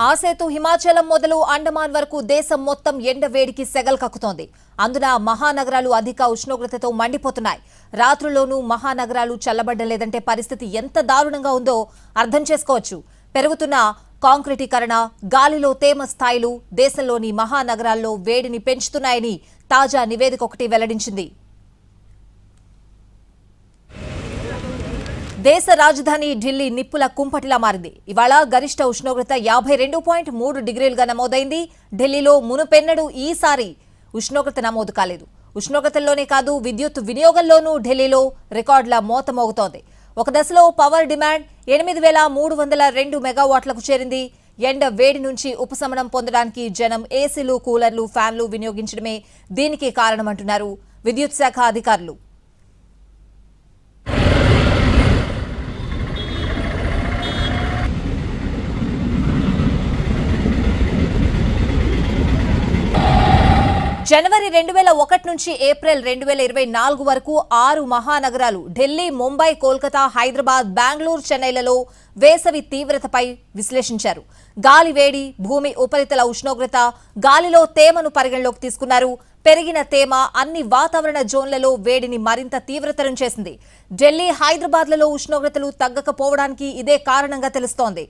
ఆసేతు హిమాచలం మొదలు అండమాన్ వరకు దేశం మొత్తం ఎండ వేడికి సెగలు కక్కుతోంది. అందున మహానగరాలు అధిక ఉష్ణోగ్రతతో మండిపోతున్నాయి. రాత్రుల్లోనూ మహానగరాలు చల్లబడ్డలేదంటే పరిస్థితి ఎంత దారుణంగా ఉందో అర్థం చేసుకోవచ్చు. పెరుగుతున్న కాంక్రీటీకరణ, గాలిలో తేమ స్థాయిలు దేశంలోని మహానగరాల్లో వేడిని పెంచుతున్నాయని తాజా నివేదిక ఒకటి వెల్లడించింది. దేశ రాజధాని ఢిల్లీ నిప్పుల కుంపటిలా మారింది. ఇవాళ గరిష్ట ఉష్ణోగ్రత 52.3 డిగ్రీలుగా నమోదైంది. ఢిల్లీలో మునుపెన్నడూ ఈసారి ఉష్ణోగ్రత నమోదు కాలేదు. ఉష్ణోగ్రతల్లోనే కాదు, విద్యుత్ వినియోగంలోనూ ఢిల్లీలో రికార్డుల మోత మోగుతోంది. ఒక దశలో పవర్ డిమాండ్ 8,302 మెగావాట్లకు చేరింది. ఎండ వేడి నుంచి ఉపశమనం పొందడానికి జనం ఏసీలు, కూలర్లు, ఫ్యాన్లు వినియోగించడమే దీనికి కారణమంటున్నారు విద్యుత్ శాఖ అధికారులు. జనవరి 2001 నుంచి ఏప్రిల్ 2024 వరకు 6 మహానగరాలు ఢిల్లీ, ముంబై, కోల్కతా, హైదరాబాద్, బెంగళూరు, చెన్నైలలో వేసవి తీవ్రతపై విశ్లేషించారు. గాలి వేడి, భూమి ఉపరితల ఉష్ణోగ్రత, గాలిలో తేమను పరిగణలోకి తీసుకున్నారు. పెరిగిన తేమ అన్ని వాతావరణ జోన్లలో వేడిని మరింత తీవ్రతరం చేసింది. ఢిల్లీ, హైదరాబాద్లలో ఉష్ణోగ్రతలు తగ్గకపోవడానికి ఇదే కారణంగా తెలుస్తోంది.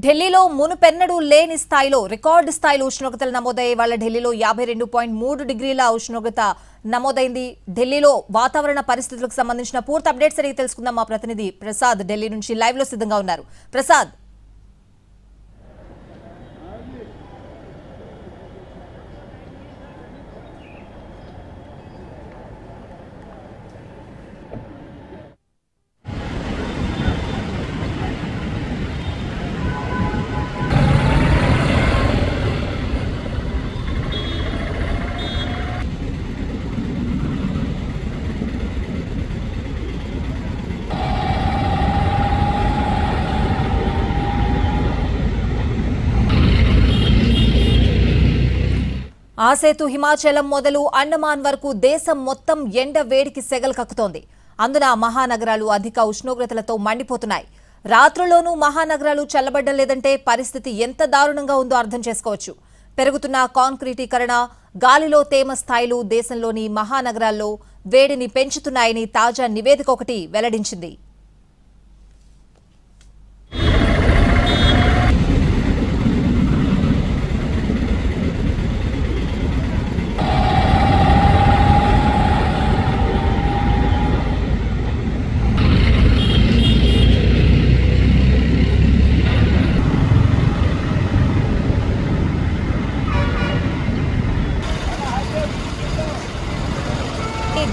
ఢిల్లీలో మునుపెన్నడూ లేని స్థాయిలో రికార్డు స్థాయిలో ఉష్ణోగ్రతలు నమోదయ్యాయి. వాళ్ళ ఢిల్లీలో 52.3 డిగ్రీల ఉష్ణోగ్రత నమోదైంది. ఢిల్లీలో వాతావరణ పరిస్థితులకు సంబంధించిన పూర్తి అప్డేట్స్ అడిగి తెలుసుకుందాం. మా ప్రతినిధి ప్రసాద్ ఢిల్లీ నుంచి లైవ్ లో సిద్ధంగా ఉన్నారు. ప్రసాద్, ఆసేతు హిమాచలం మొదలు అండమాన్ వరకు దేశం మొత్తం ఎండ వేడికి సెగలు కక్కుతోంది. అందున మహానగరాలు అధిక ఉష్ణోగ్రతలతో మండిపోతున్నాయి. రాత్రుల్లోనూ మహానగరాలు చల్లబడ్డం లేదంటే పరిస్థితి ఎంత దారుణంగా ఉందో అర్థం చేసుకోవచ్చు. పెరుగుతున్న కాంక్రీటీకరణ, గాలిలో తేమ స్థాయిలు దేశంలోని మహానగరాల్లో వేడిని పెంచుతున్నాయని తాజా నివేదిక ఒకటి వెల్లడించింది.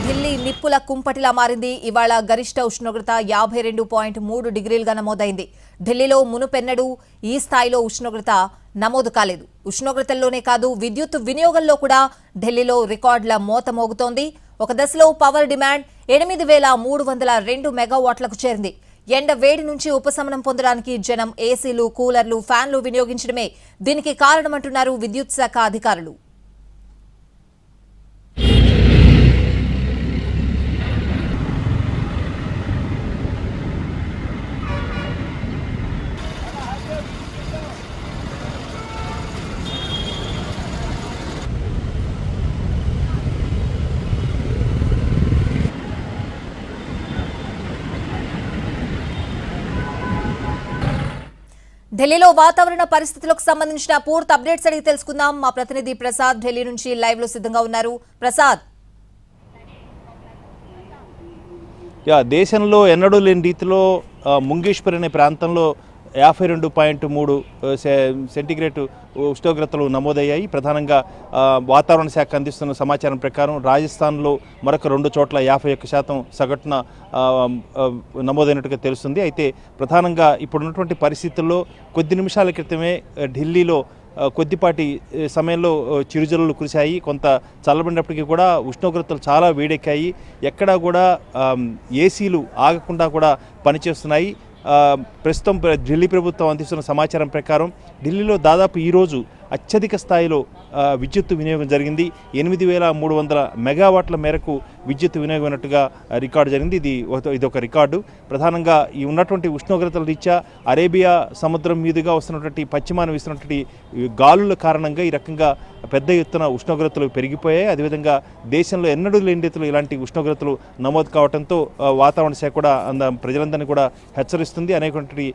ఢిల్లీ నిప్పుల కుంపటిలా మారింది. ఇవాళ గరిష్ట ఉష్ణోగ్రత 52.3 డిగ్రీలుగా నమోదైంది. ఢిల్లీలో మునుపెన్నడూ ఈ స్థాయిలో ఉష్ణోగ్రత నమోదు కాలేదు. ఉష్ణోగ్రతల్లోనే కాదు, విద్యుత్ వినియోగంలో కూడా ఢిల్లీలో రికార్డుల మోత మోగుతోంది. ఒక దశలో పవర్ డిమాండ్ 8,302 మెగావాట్లకు చేరింది. ఎండ వేడి నుంచి ఉపశమనం పొందడానికి జనం ఏసీలు, కూలర్లు, ఫ్యాన్లు వినియోగించడమే దీనికి కారణమంటున్నారు విద్యుత్ శాఖ అధికారులు. ఢిల్లీలో వాతావరణ పరిస్థితులకు సంబంధించిన పూర్తి అప్డేట్స్ అడిగి తెలుసుకుందాం. మా ప్రతినిధి ప్రసాద్ ఢిల్లీ నుంచి లైవ్ లో సిద్ధంగా ఉన్నారు. ప్రసాద్, దేశంలో ఎన్నడూ లేని రీతిలో ముంగేశ్వర్ అనే ప్రాంతంలో 52.3 సెంటీగ్రేడ్ ఉష్ణోగ్రతలు నమోదయ్యాయి. ప్రధానంగా వాతావరణ శాఖ అందిస్తున్న సమాచారం ప్రకారం రాజస్థాన్లో మరొక 2 చోట్ల 51% సగటున నమోదైనట్టుగా తెలుస్తుంది. అయితే ప్రధానంగా ఇప్పుడున్నటువంటి పరిస్థితుల్లో కొద్ది నిమిషాల క్రితమే ఢిల్లీలో కొద్దిపాటి సమయంలో చిరుజల్లులు కురిశాయి. కొంత చల్లబడినప్పటికీ కూడా ఉష్ణోగ్రతలు చాలా వేడెక్కాయి. ఎక్కడా కూడా ఏసీలు ఆగకుండా కూడా పనిచేస్తున్నాయి. ప్రస్తుతం ఢిల్లీ ప్రభుత్వం అందిస్తున్న సమాచారం ప్రకారం ఢిల్లీలో దాదాపు ఈరోజు అత్యధిక స్థాయిలో విద్యుత్ వినియోగం జరిగింది. 8,300 మెగావాట్ల మేరకు విద్యుత్ వినియోగమైనట్టుగా రికార్డు జరిగింది. ఇది ఒక రికార్డు. ప్రధానంగా ఈ ఉన్నటువంటి ఉష్ణోగ్రతల రీత్యా అరేబియా సముద్రం మీదుగా వస్తున్నటువంటి పశ్చిమాన వీస్తున్నటువంటి గాలుల కారణంగా ఈ రకంగా పెద్ద ఎత్తున ఉష్ణోగ్రతలు పెరిగిపోయాయి. అదేవిధంగా దేశంలో ఎన్నడూ లేని రీతిలో ఇలాంటి ఉష్ణోగ్రతలు నమోదు కావడంతో వాతావరణ శాఖ కూడా ప్రజలందరినీ కూడా హెచ్చరిస్తుంది. అనేకటువంటి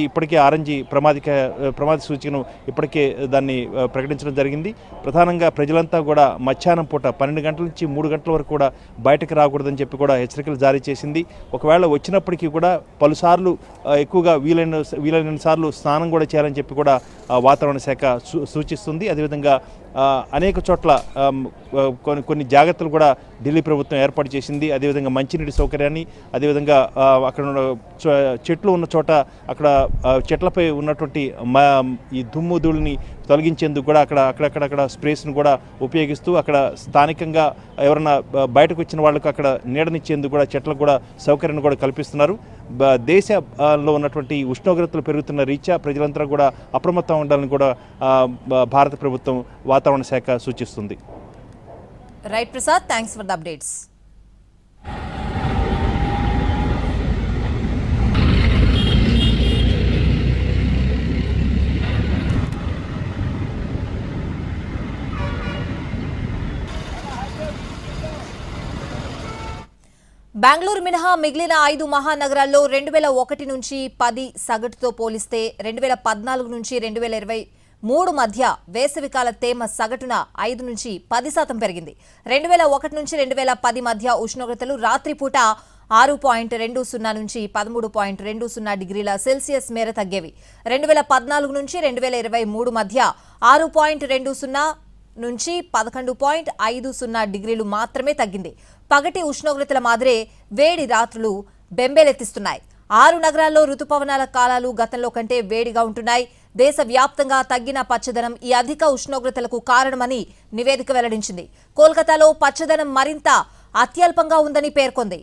ఇప్పటికే ఆరెంజ్ ప్రమాద సూచికను ఇప్పటికే దాన్ని ప్రకటించడం జరిగింది. ప్రధానంగా ప్రజలంతా కూడా మధ్యాహ్నం పూట 12 గంటల నుంచి 3 గంటల వరకు కూడా బయటకు రాకూడదని చెప్పి కూడా హెచ్చరికలు జారీ చేసింది. ఒకవేళ వచ్చినప్పటికీ కూడా పలుసార్లు ఎక్కువగా వీలైన సార్లు స్నానం కూడా చేయాలని చెప్పి కూడా వాతావరణ శాఖ సూచిస్తుంది. అదేవిధంగా అనేక చోట్ల కొన్ని జాగ్రత్తలు కూడా ఢిల్లీ ప్రభుత్వం ఏర్పాటు చేసింది. అదేవిధంగా మంచినీటి సౌకర్యాన్ని, అదేవిధంగా అక్కడ చెట్లు ఉన్న చోట అక్కడ చెట్లపై ఉన్నటువంటి ఈ దుమ్ము ధూళిని తొలగించేందుకు కూడా అక్కడక్కడ స్ప్రేస్ను కూడా ఉపయోగిస్తూ అక్కడ స్థానికంగా ఎవరన్నా బయటకు వచ్చిన వాళ్ళకు అక్కడ నీడనిచ్చేందుకు కూడా చెట్లకు కూడా సౌకర్యాన్ని కూడా కల్పిస్తున్నారు. దేశంలో ఉన్నటువంటి ఉష్ణోగ్రతలు పెరుగుతున్న రీత్యా ప్రజలంతా కూడా అప్రమత్తం ఉండాలని కూడా భారత ప్రభుత్వం వాతావరణ శాఖ సూచిస్తుంది. Right Prasad, thanks for the updates. Bengaluru మినహా మిగిలిన 5 మహానగరాల్లో 2001 నుంచి 10 సగటుతో పోలిస్తే 2014 నుంచి 2023 మధ్య వేసవికాల తేమ సగటున 5 నుంచి 10% పెరిగింది. 2001 నుంచి 2010 మధ్య ఉష్ణోగ్రతలు రాత్రిపూట 6.20 నుంచి 13.20 డిగ్రీల సెల్సియస్ మేర తగ్గేవి. 2014 నుంచి 2023 మధ్య 6.20 నుంచి 11.50 డిగ్రీలు మాత్రమే తగ్గింది. పగటి ఉష్ణోగ్రతల మాదిరే వేడి రాత్రులు బెంబేలెత్తిస్తున్నాయి. 6 నగరాల్లో రుతుపవనాల కాలాలు గతంలో కంటే వేడిగా ఉంటున్నాయి. దేశవ్యాప్తంగా తగ్గిన పచ్చదనం ఈ అధిక ఉష్ణోగ్రతలకు కారణమని నివేదిక వెల్లడించింది. కోల్కతాలో పచ్చదనం మరింత అత్యల్పంగా ఉందని పేర్కొంది.